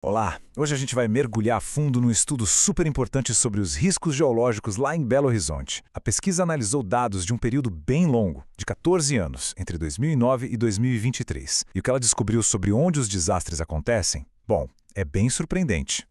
Olá! Hoje a gente vai mergulhar a fundo num estudo super importante sobre os riscos geológicos lá em Belo Horizonte. A pesquisa analisou dados de um período bem longo, de 14 anos, entre 2009 e 2023. E o que ela descobriu sobre onde os desastres acontecem? Bom, é bem surpreendente.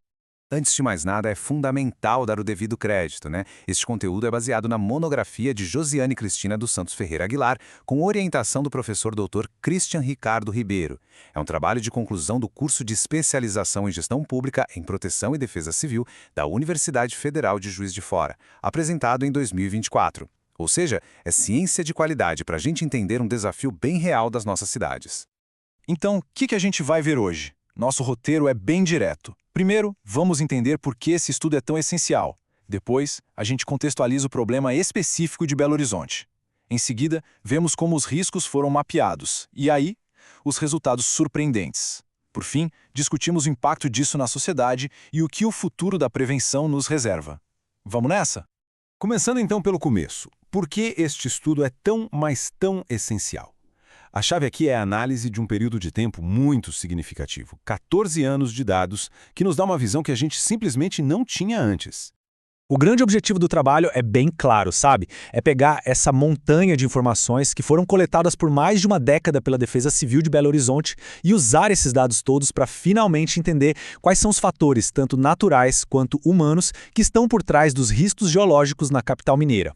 Antes de mais nada, é fundamental dar o devido crédito, né? Este conteúdo é baseado na monografia de Josiane Cristina dos Santos Ferreira Aguilar, com orientação do professor Dr. Christian Ricardo Ribeiro. É um trabalho de conclusão do curso de especialização em gestão pública em proteção e defesa civil da Universidade Federal de Juiz de Fora, apresentado em 2024. Ou seja, é ciência de qualidade para a gente entender um desafio bem real das nossas cidades. Então, o que a gente vai ver hoje? Nosso roteiro é bem direto. Primeiro, vamos entender por que esse estudo é tão essencial. Depois, a gente contextualiza o problema específico de Belo Horizonte. Em seguida, vemos como os riscos foram mapeados. E aí, os resultados surpreendentes. Por fim, discutimos o impacto disso na sociedade e o que o futuro da prevenção nos reserva. Vamos nessa? Começando então pelo começo. Por que este estudo é tão, mas tão essencial? A chave aqui é a análise de um período de tempo muito significativo, 14 anos de dados, que nos dá uma visão que a gente simplesmente não tinha antes. O grande objetivo do trabalho é bem claro, sabe? É pegar essa montanha de informações que foram coletadas por mais de uma década pela Defesa Civil de Belo Horizonte e usar esses dados todos para finalmente entender quais são os fatores, tanto naturais quanto humanos, que estão por trás dos riscos geológicos na capital mineira.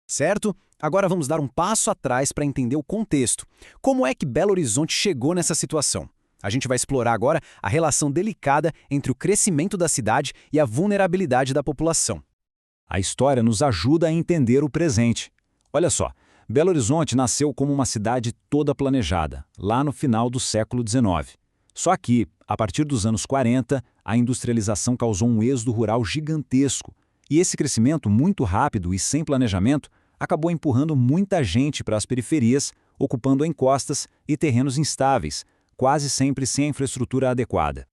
Certo? Agora vamos dar um passo atrás para entender o contexto. Como é que Belo Horizonte chegou nessa situação? A gente vai explorar agora a relação delicada entre o crescimento da cidade e a vulnerabilidade da população. A história nos ajuda a entender o presente. Olha só, Belo Horizonte nasceu como uma cidade toda planejada, lá no final do século XIX. Só que, a partir dos anos 40, a industrialização causou um êxodo rural gigantesco. E esse crescimento muito rápido e sem planejamento acabou empurrando muita gente para as periferias, ocupando encostas e terrenos instáveis, quase sempre sem a infraestrutura adequada.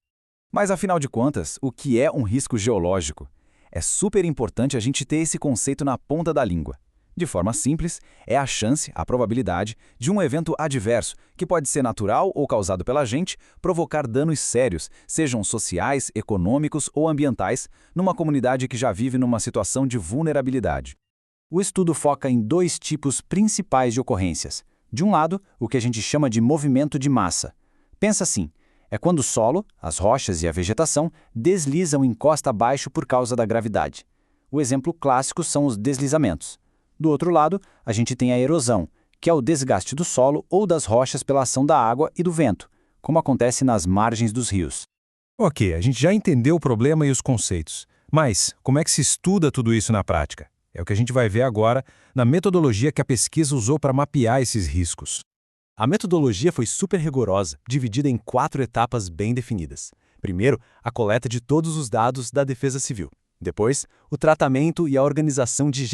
Mas, afinal de contas, o que é um risco geológico? É super importante a gente ter esse conceito na ponta da língua. De forma simples, é a chance, a probabilidade, de um evento adverso, que pode ser natural ou causado pela gente, provocar danos sérios, sejam sociais, econômicos ou ambientais, numa comunidade que já vive numa situação de vulnerabilidade. O estudo foca em dois tipos principais de ocorrências. De um lado, o que a gente chama de movimento de massa. Pensa assim, é quando o solo, as rochas e a vegetação deslizam encosta abaixo por causa da gravidade. O exemplo clássico são os deslizamentos. Do outro lado, a gente tem a erosão, que é o desgaste do solo ou das rochas pela ação da água e do vento, como acontece nas margens dos rios. Ok, a gente já entendeu o problema e os conceitos. Mas como é que se estuda tudo isso na prática? É o que a gente vai ver agora na metodologia que a pesquisa usou para mapear esses riscos. A metodologia foi super rigorosa, dividida em 4 etapas bem definidas. Primeiro, a coleta de todos os dados da Defesa Civil. Depois, o tratamento e a organização de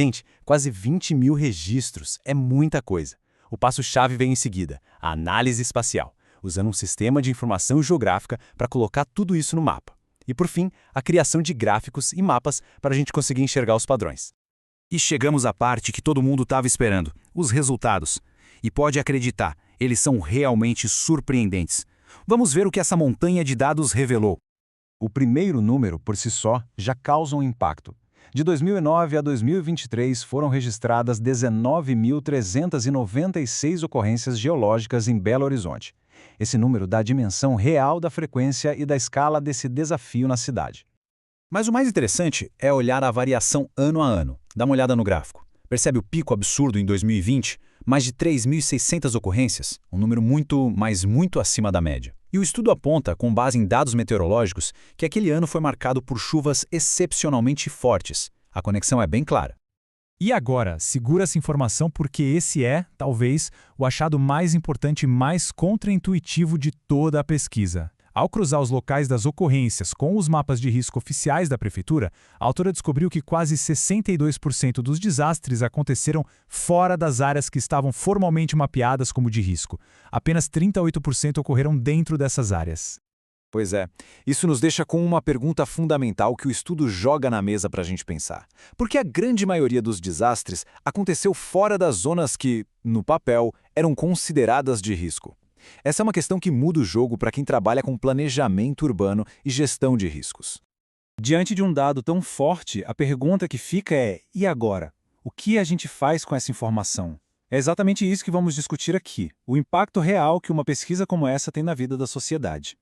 quase 20 mil registros, é muita coisa. O passo-chave vem em seguida, a análise espacial, usando um sistema de informação geográfica para colocar tudo isso no mapa. E por fim, a criação de gráficos e mapas para a gente conseguir enxergar os padrões. E chegamos à parte que todo mundo estava esperando, os resultados. E pode acreditar, eles são realmente surpreendentes. Vamos ver o que essa montanha de dados revelou. O primeiro número, por si só, já causa um impacto. De 2009 a 2023 foram registradas 19.396 ocorrências geológicas em Belo Horizonte. Esse número dá a dimensão real da frequência e da escala desse desafio na cidade. Mas o mais interessante é olhar a variação ano a ano. Dá uma olhada no gráfico. Percebe o pico absurdo em 2020? Mais de 3.600 ocorrências, um número muito acima da média. E o estudo aponta, com base em dados meteorológicos, que aquele ano foi marcado por chuvas excepcionalmente fortes. A conexão é bem clara. E agora, segura essa informação porque esse é, talvez, o achado mais importante e mais contraintuitivo de toda a pesquisa. Ao cruzar os locais das ocorrências com os mapas de risco oficiais da Prefeitura, a autora descobriu que quase 62% dos desastres aconteceram fora das áreas que estavam formalmente mapeadas como de risco. Apenas 38% ocorreram dentro dessas áreas. Pois é, isso nos deixa com uma pergunta fundamental que o estudo joga na mesa para a gente pensar. Por que a grande maioria dos desastres aconteceu fora das zonas que, no papel, eram consideradas de risco? Essa é uma questão que muda o jogo para quem trabalha com planejamento urbano e gestão de riscos. Diante de um dado tão forte, a pergunta que fica é: e agora? O que a gente faz com essa informação? É exatamente isso que vamos discutir aqui, o impacto real que uma pesquisa como essa tem na vida da sociedade.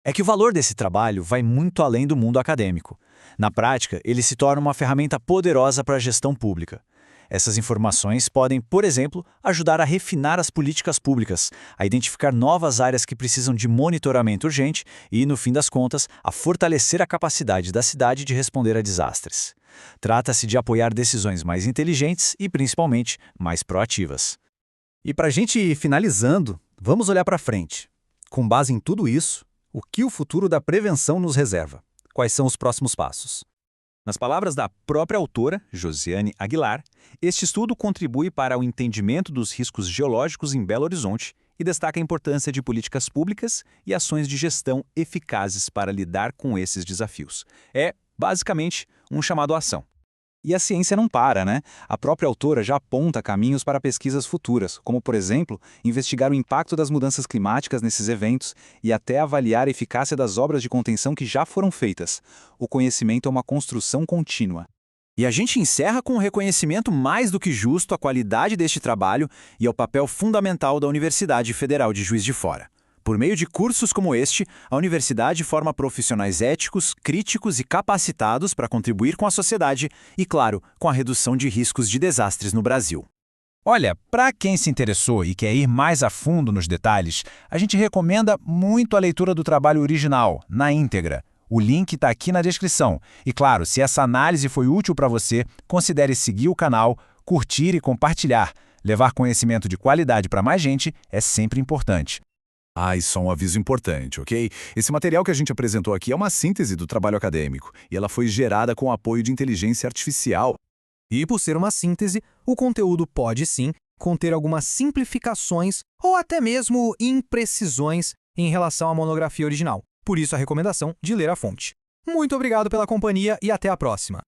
É que o valor desse trabalho vai muito além do mundo acadêmico. Na prática, ele se torna uma ferramenta poderosa para a gestão pública. Essas informações podem, por exemplo, ajudar a refinar as políticas públicas, a identificar novas áreas que precisam de monitoramento urgente e, no fim das contas, a fortalecer a capacidade da cidade de responder a desastres. Trata-se de apoiar decisões mais inteligentes e, principalmente, mais proativas. E para a gente ir finalizando, vamos olhar para frente. Com base em tudo isso, o que o futuro da prevenção nos reserva? Quais são os próximos passos? Nas palavras da própria autora, Josiane Aguilar, este estudo contribui para o entendimento dos riscos geológicos em Belo Horizonte e destaca a importância de políticas públicas e ações de gestão eficazes para lidar com esses desafios. É, basicamente, um chamado à ação. E a ciência não para, né? A própria autora já aponta caminhos para pesquisas futuras, como, por exemplo, investigar o impacto das mudanças climáticas nesses eventos e até avaliar a eficácia das obras de contenção que já foram feitas. O conhecimento é uma construção contínua. E a gente encerra com um reconhecimento mais do que justo à qualidade deste trabalho e ao papel fundamental da Universidade Federal de Juiz de Fora. Por meio de cursos como este, a universidade forma profissionais éticos, críticos e capacitados para contribuir com a sociedade e, claro, com a redução de riscos de desastres no Brasil. Olha, para quem se interessou e quer ir mais a fundo nos detalhes, a gente recomenda muito a leitura do trabalho original, na íntegra. O link está aqui na descrição. E claro, se essa análise foi útil para você, considere seguir o canal, curtir e compartilhar. Levar conhecimento de qualidade para mais gente é sempre importante. E só um aviso importante, ok? Esse material que a gente apresentou aqui é uma síntese do trabalho acadêmico, e ela foi gerada com o apoio de inteligência artificial. E por ser uma síntese, o conteúdo pode sim conter algumas simplificações ou até mesmo imprecisões em relação à monografia original. Por isso a recomendação de ler a fonte. Muito obrigado pela companhia e até a próxima!